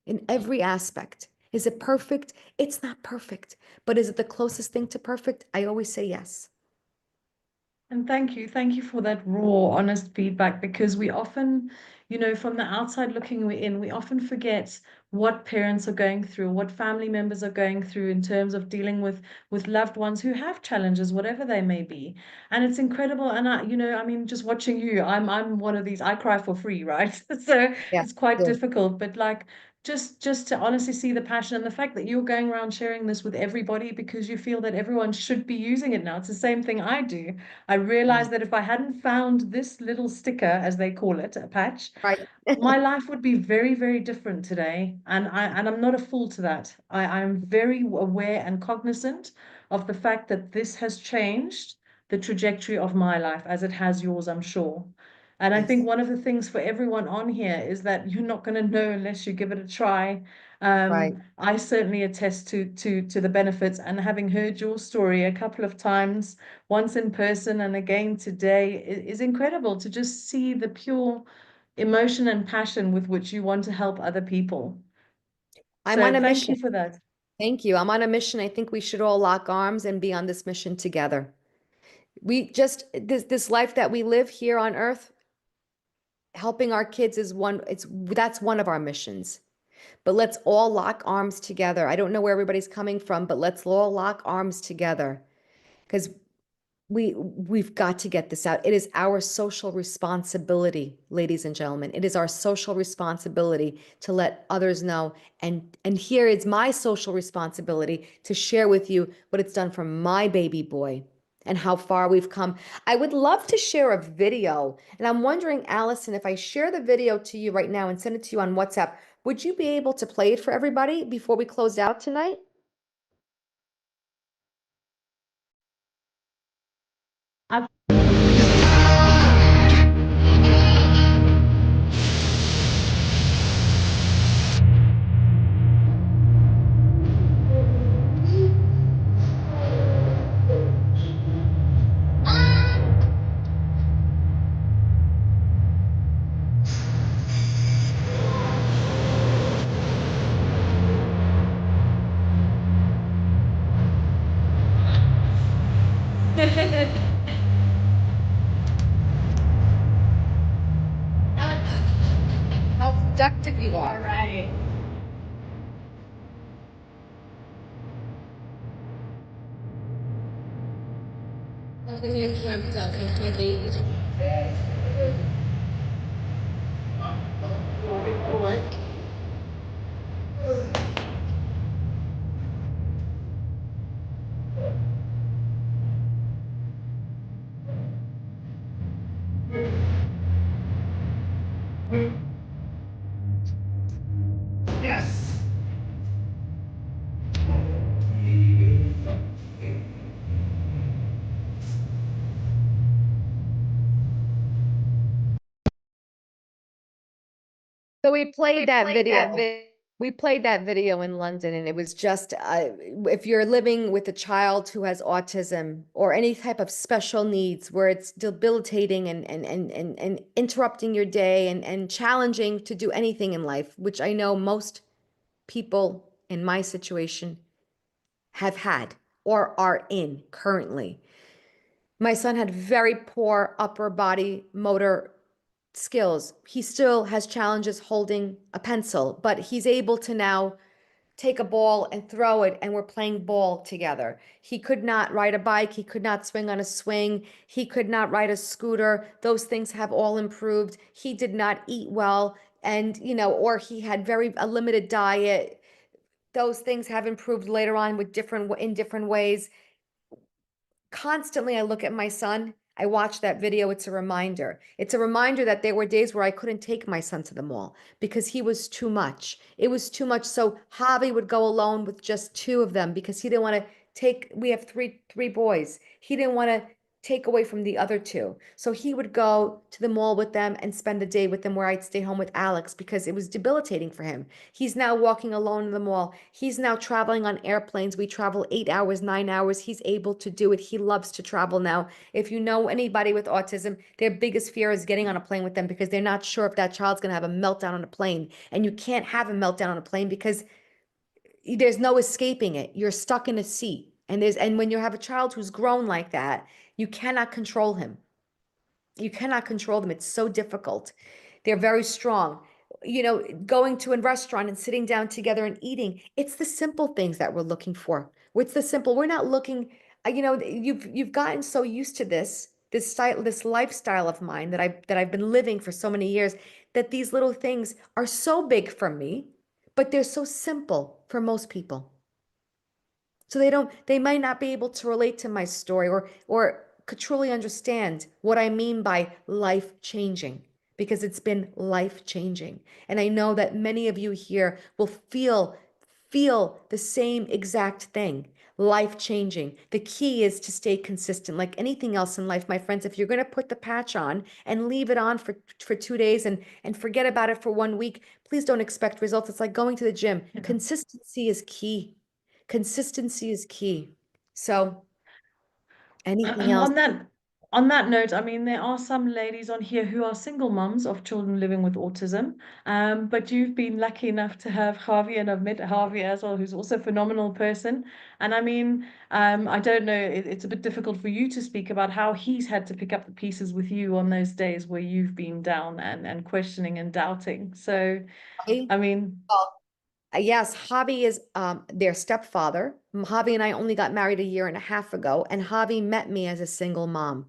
In every aspect. Is it perfect? It's not perfect. But is it the closest thing to perfect? I always say yes. And thank you for that raw, honest feedback because we often, from the outside looking in, we often forget what parents are going through, what family members are going through in terms of dealing with loved ones who have challenges, whatever they may be. And it's incredible. And I mean, just watching you, I'm one of these, I cry for free, right? So Yeah. it's quite Yeah. difficult, but like just to honestly see the passion and the fact that you're going around sharing this with everybody because you feel that everyone should be using it now. It's the same thing I do. I Yeah. realized that if I hadn't found this little sticker, as they call it, a patch, Right. my life would be very, very different today. And I'm not a fool to that. I'm very aware and cognizant of the fact that this has changed the trajectory of my life as it has yours, I'm sure. And I think Yes. one of the things for everyone on here is that you're not going to know unless you give it a try. Right. I certainly attest to the benefits, and having heard your story a couple of times, once in person and again today, is incredible to just see the pure emotion and passion with which you want to help other people. I'm on So a thank mission. you for that. Thank you. I'm on a mission. I think we should all lock arms and be on this mission together. We just this life that we live here on earth, helping our kids is that's one of our missions. But let's all lock arms together. I don't know where everybody's coming from, but let's all lock arms together because we've got to get this out. It is our social responsibility, ladies and gentlemen. It is our social responsibility to let others know. And here is my social responsibility to share with you what it's done for my baby boy and how far we've come. I would love to share a video, and I'm wondering, Allison, if I share the video to you right now and send it to you on WhatsApp, would you be able to play it for everybody before we close out tonight? How productive you are. Right. Yes. So we played that video. We played that video in London, and it was just if you're living with a child who has autism or any type of special needs where it's debilitating and interrupting your day and challenging to do anything in life, which I know most people in my situation have had or are in currently. My son had very poor upper body motor skills. He still has challenges holding a pencil, but he's able to now take a ball and throw it, and we're playing ball together. He could not ride a bike. He could not swing on a swing. He could not ride a scooter. Those things have all improved. He did not eat well, and, or he had a limited diet. Those things have improved later on in different ways. Constantly I look at my son. I watch that video. It's a reminder. It's a reminder that there were days where I couldn't take my son to the mall because he was too much. It was too much. So Javi would go alone with just two of them because he didn't want to we have three boys. He didn't want to take away from the other two. So he would go to the mall with them and spend the day with them where I'd stay home with Alex because it was debilitating for him. He's now walking alone in the mall. He's now traveling on airplanes. We travel 8 hours, 9 hours. He's able to do it. He loves to travel now. If you know anybody with autism, their biggest fear is getting on a plane with them because they're not sure if that child's going to have a meltdown on a plane. And you can't have a meltdown on a plane because there's no escaping it. You're stuck in a seat. And when you have a child who's grown like that, you cannot control him. You cannot control them. It's so difficult. They're very strong. Going to a restaurant and sitting down together and eating, it's the simple things that we're looking for. It's the simple. We're not looking, you've gotten so used to this style, this lifestyle of mine that I've been living for so many years, that these little things are so big for me, but they're so simple for most people. So they might not be able to relate to my story or could truly understand what I mean by life changing because it's been life changing. And I know that many of you here will feel the same exact thing. Life changing. The key is to stay consistent. Like anything else in life, my friends, if you're going to put the patch on and leave it on for 2 days and forget about it for 1 week, please don't expect results. It's like going to the gym. Yeah. Consistency is key. Consistency is key. So anything else? On that note, I mean, there are some ladies on here who are single moms of children living with autism. But you've been lucky enough to have Javi, and I've met Javi as well, who's also a phenomenal person. And I mean, I don't know, it's a bit difficult for you to speak about how he's had to pick up the pieces with you on those days where you've been down and questioning and doubting. So, Javi? I mean, Well, Yes, Javi is their stepfather. Javi and I only got married a year and a half ago, and Javi met me as a single mom.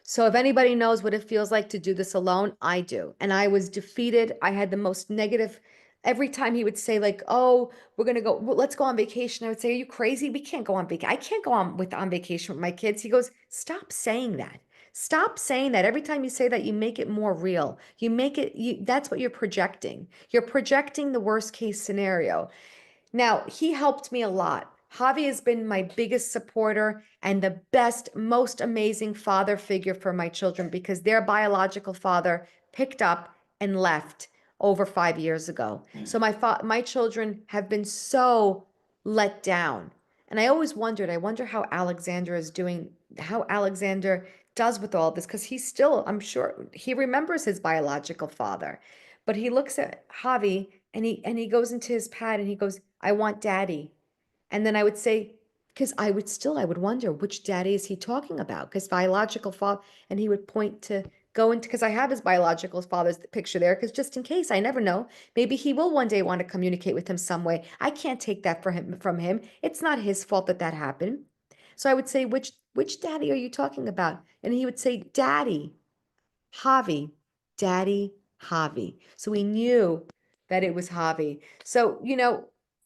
So if anybody knows what it feels like to do this alone, I do. And I was defeated. I had the most negative. Every time he would say like, "Oh, we're gonna go, well, let's go on vacation," I would say, "Are you crazy? We can't go on vacation. I can't go on vacation with my kids." He goes, "Stop saying that. Stop saying that. Every time you say that, you make it more real. You make it. That's what you're projecting. You're projecting the worst case scenario." Now, he helped me a lot. Javi has been my biggest supporter and the best, most amazing father figure for my children because their biological father picked up and left over 5 years ago. So my children have been so let down. And I always wondered, I wonder how Alexander is doing, how Alexander does with all this, because he's still, I'm sure, he remembers his biological father. But he looks at Javi and he goes into his pad and he goes, "I want daddy." And then I would say, because I would wonder which daddy is he talking about? Because biological father, and he would point to go into, because I have his biological father's picture there, because just in case, I never know. Maybe he will one day want to communicate with him some way. I can't take that from him. It's not his fault that that happened. So I would say, which daddy are you talking about? And he would say, "Daddy." Javi, Daddy Javi. So we knew that it was Javi. So,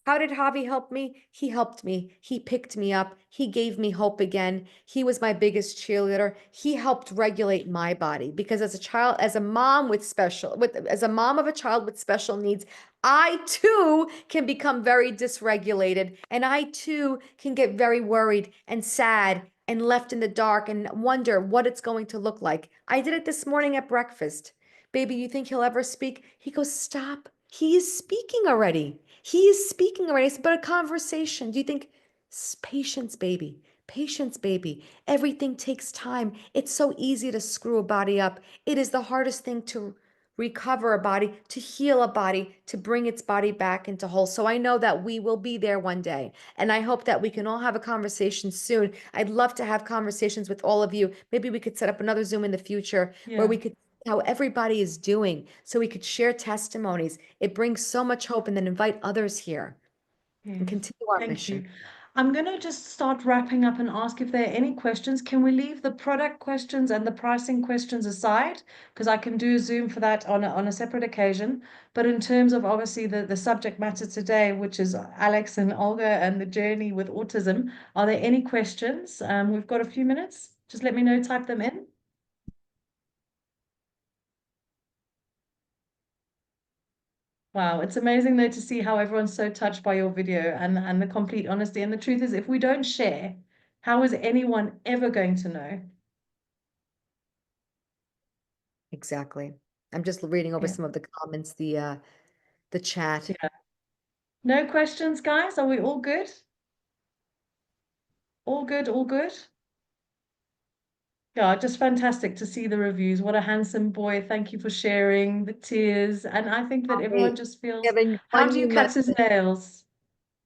how did Javi help me? He helped me. He picked me up. He gave me hope again. He was my biggest cheerleader. He helped regulate my body because as a child, as a mom of a child with special needs, I too can become very dysregulated and I too can get very worried and sad and left in the dark and wonder what it's going to look like. I did it this morning at breakfast. "Baby, you think he'll ever speak?" He goes, "Stop. He is speaking already. He is speaking already." I said, "But a conversation. Do you think?" Patience, baby. Patience, baby. Everything takes time. It's so easy to screw a body up. It is the hardest thing to recover a body, to heal a body, to bring its body back into whole. So I know that we will be there one day. And I hope that we can all have a conversation soon. I'd love to have conversations with all of you. Maybe we could set up another Zoom in the future where Yeah. we could see how everybody is doing so we could share testimonies. It brings so much hope and then invite others here and Yes, continue our thank mission. you. I'm going to just start wrapping up and ask if there are any questions. Can we leave the product questions and the pricing questions aside? Because I can do a Zoom for that on a separate occasion. But in terms of obviously the subject matter today, which is Alex and Olga and the journey with autism, are there any questions? We've got a few minutes. Just let me know, type them in. Wow, it's amazing though to see how everyone's so touched by your video and the complete honesty. And the truth is, if we don't share, how is anyone ever going to know? Exactly. I'm just reading over Yeah. some of the comments, the chat. Yeah. No questions, guys? Are we all good? All good, all good? Yeah, just fantastic to see the reviews. What a handsome boy. Thank you for sharing the tears. And I think that everyone Hey, just feels, Kevin, how one do you you cut his mentioned. nails?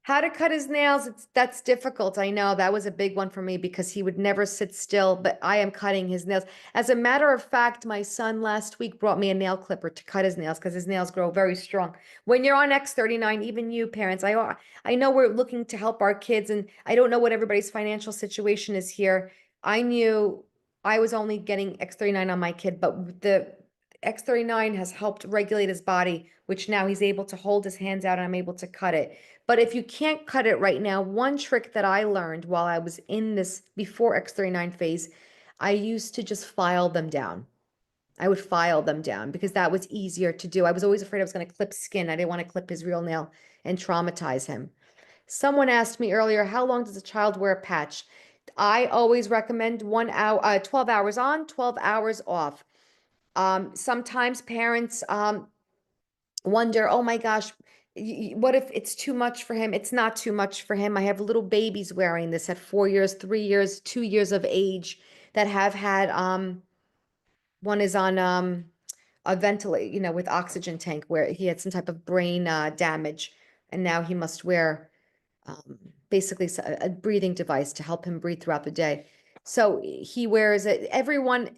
How to cut his nails, that's difficult. I know that was a big one for me because he would never sit still, but I am cutting his nails. As a matter of fact, my son last week brought me a nail clipper to cut his nails because his nails grow very strong. When you're on X39, even you parents, I know we're looking to help our kids and I don't know what everybody's financial situation is here. I knew I was only getting X39 on my kid, but the X39 has helped regulate his body, which now he's able to hold his hands out and I'm able to cut it. But if you can't cut it right now, one trick that I learned while I was in this before X39 phase, I used to just file them down. I would file them down because that was easier to do. I was always afraid I was going to clip skin. I didn't want to clip his real nail and traumatize him. Someone asked me earlier, how long does a child wear a patch? I always recommend 1 hour, 12 hours on, 12 hours off. Sometimes parents wonder, "Oh my gosh, what if it's too much for him?" It's not too much for him. I have little babies wearing this at 4 years, 3 years, 2 years of age that have had one is on a ventilate, with oxygen tank where he had some type of brain damage, and now he must wear basically a breathing device to help him breathe throughout the day. So he wears it. Everyone,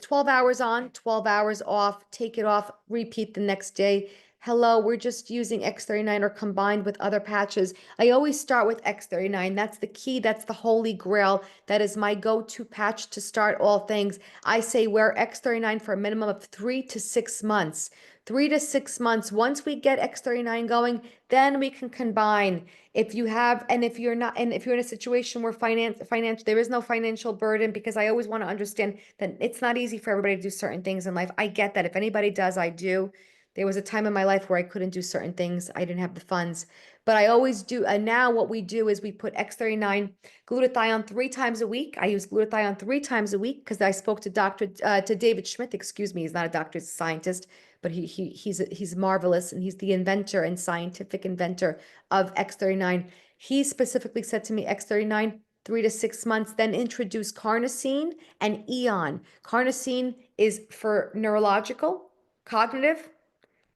12 hours on, 12 hours off, take it off, repeat the next day. hello, we're just using X39 or combined with other patches. I always start with X39. That's the key. That's the holy grail. That is my go-to patch to start all things. I say wear X39 for a minimum of 3 to 6 months. 3 to 6 months. Once we get X39 going, then we can combine. If you have, and if you're not, and if you're in a situation where there is no financial burden, because I always want to understand that it's not easy for everybody to do certain things in life. I get that. If anybody does, I do. There was a time in my life where I couldn't do certain things. I didn't have the funds, but I always do. And now what we do is we put X39 glutathione 3 times a week. I use glutathione 3 times a week because I spoke to David Schmidt. Excuse me, he's not a doctor, he's a scientist, but he's marvelous, and he's the inventor and scientific inventor of X39. He specifically said to me, X39, 3 to 6 months, then introduce carnosine and eon. Carnosine is for neurological, cognitive.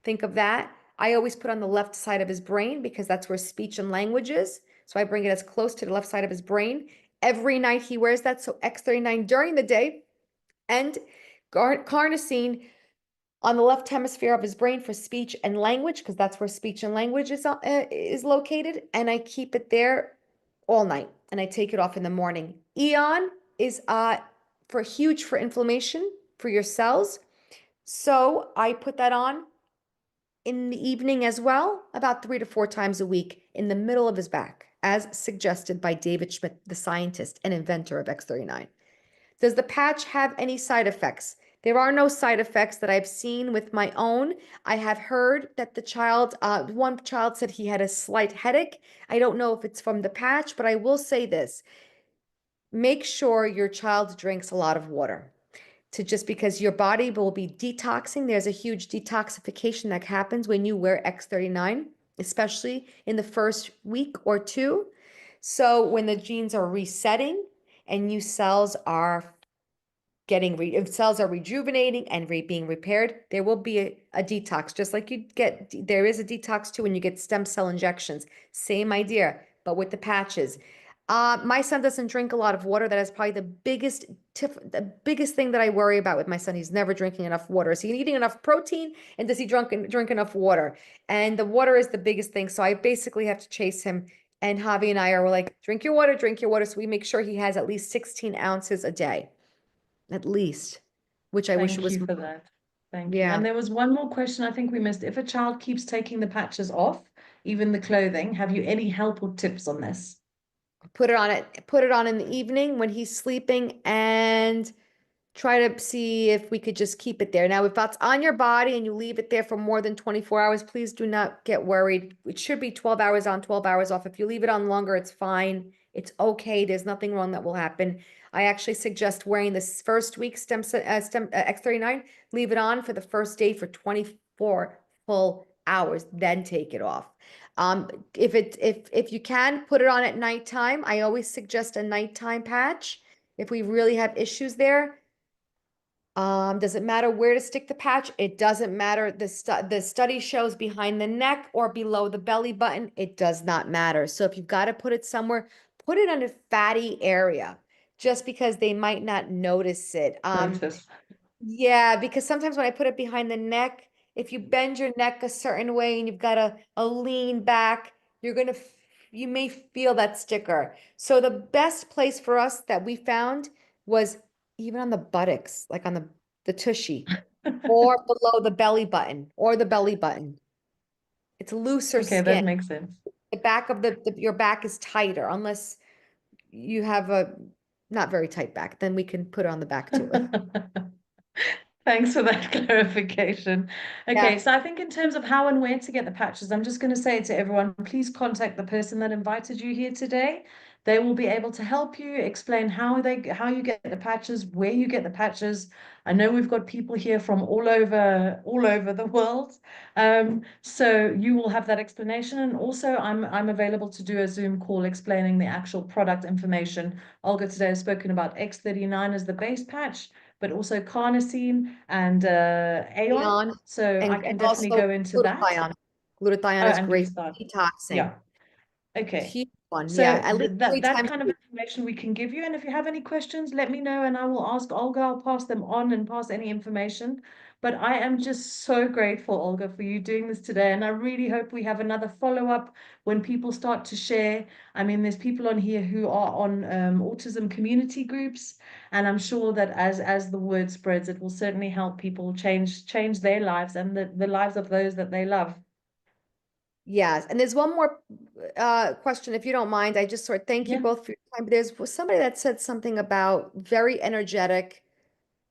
Think of that. I always put on the left side of his brain because that's where speech and language is. So I bring it as close to the left side of his brain. Every night he wears that. So X39 during the day and carnosine on the left hemisphere of his brain for speech and language, because that's where speech and language is located. And I keep it there all night and I take it off in the morning. Eon is for inflammation for your cells. So I put that on in the evening as well, about 3 to 4 times a week in the middle of his back, as suggested by David Schmidt, the scientist and inventor of X39. Does the patch have any side effects? There are no side effects that I've seen with my own. I have heard that one child said he had a slight headache. I don't know if it's from the patch, but I will say this. Make sure your child drinks a lot of water, just because your body will be detoxing. There's a huge detoxification that happens when you wear X39, especially in the first week or two. So when the genes are resetting and new cells are if cells are rejuvenating and being repaired, there will be a detox, just like there is a detox too when you get stem cell injections. Same idea, but with the patches. My son doesn't drink a lot of water. That is probably the biggest thing that I worry about with my son. He's never drinking enough water. Is he eating enough protein? And does he drink enough water? And the water is the biggest thing. So I basically have to chase him. And Javi and I are like, drink your water, drink your water. So we make sure he has at least 16 ounces a day, at least, which I wish it Thank was you for more. that. Thank you. Yeah. And there was one more question I think we missed. If a child keeps taking the patches off, even the clothing, have you any help or tips on this? Put it on in the evening when he's sleeping, and try to see if we could just keep it there. Now, if that's on your body and you leave it there for more than 24 hours, please do not get worried. It should be 12 hours on, 12 hours off. If you leave it on longer, it's fine. It's okay. There's nothing wrong that will happen. I actually suggest wearing this first week X39, leave it on for the first day for 24 full hours, then take it off. If you can put it on at nighttime, I always suggest a nighttime patch if we really have issues there. Does it matter where to stick the patch? It doesn't matter. The study shows behind the neck or below the belly button. It does not matter. So if you've got to put it somewhere, put it on a fatty area, just because they might not notice it. Notice. Yeah, because sometimes when I put it behind the neck, if you bend your neck a certain way and you've got a lean back, you may feel that sticker. So the best place for us that we found was even on the buttocks, like on the tushy, or below the belly button or the belly button. It's looser Okay, that skin. makes sense. The back of your back is tighter, unless you have a not very tight back, then we can put it on the back too. Thanks for that clarification. Okay, Yeah. so I think in terms of how and where to get the patches, I'm just going to say to everyone, please contact the person that invited you here today. They will be able to help you explain how you get the patches, where you get the patches. I know we've got people here from all over the world. So you will have that explanation. And also I'm available to do a Zoom call explaining the actual product information. Olga today has spoken about X39 as the base patch, but also carnosine and Aeon. Glutathione So I can and definitely also go into that. glutathione. Glutathione Oh, is and great glutathione. for detoxing. Yeah. Okay. Huge one. So Yeah, at least three that times kind a of week. information we can give you. And if you have any questions, let me know and I will ask Olga. I'll pass them on and pass any information. But I am just so grateful, Olga, for you doing this today. And I really hope we have another follow-up when people start to share. I mean, there's people on here who are on autism community groups, and I'm sure that as the word spreads, it will certainly help people change their lives and the lives of those that they love. Yes, and there's one more question, if you don't mind. I just sort thank you Yeah. both for your time. But there's somebody that said something about very energetic.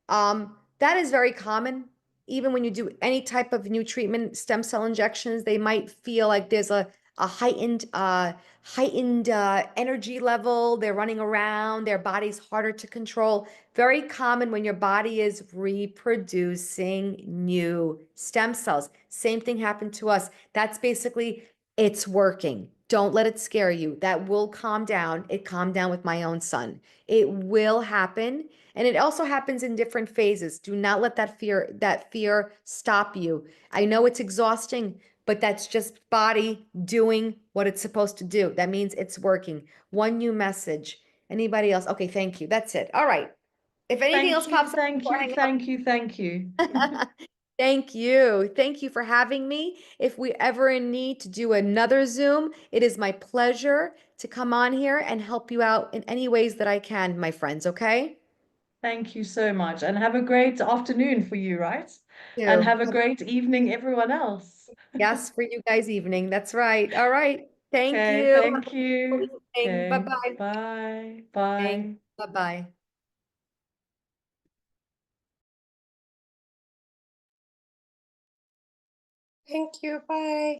That is very common. Even when you do any type of new treatment, stem cell injections, they might feel like there's a heightened energy level. They're running around, their body's harder to control. Very common when your body is reproducing new stem cells. Same thing happened to us. That's basically it's working. Don't let it scare you. That will calm down. It calmed down with my own son. It will happen. And it also happens in different phases. Do not let that fear stop you. I know it's exhausting, but that's just body doing what it's supposed to do. That means it's working. One new message. Anybody else? Okay, thank you. That's it. All right. If anything Thank else you, pops up thank before I you, hang thank you, thank you. up. Thank you. Thank you for having me. If we ever in need to do another Zoom, it is my pleasure to come on here and help you out in any ways that I can, my friends, okay? Thank you so much. And have a great afternoon for you, right? And You. have a great evening, everyone else. Yes, for you guys evening. That's right. All right. Thank Okay, you. Have thank a wonderful you. evening. Okay, Bye-bye. bye, Thanks. bye. Bye-bye. Thank you. Bye.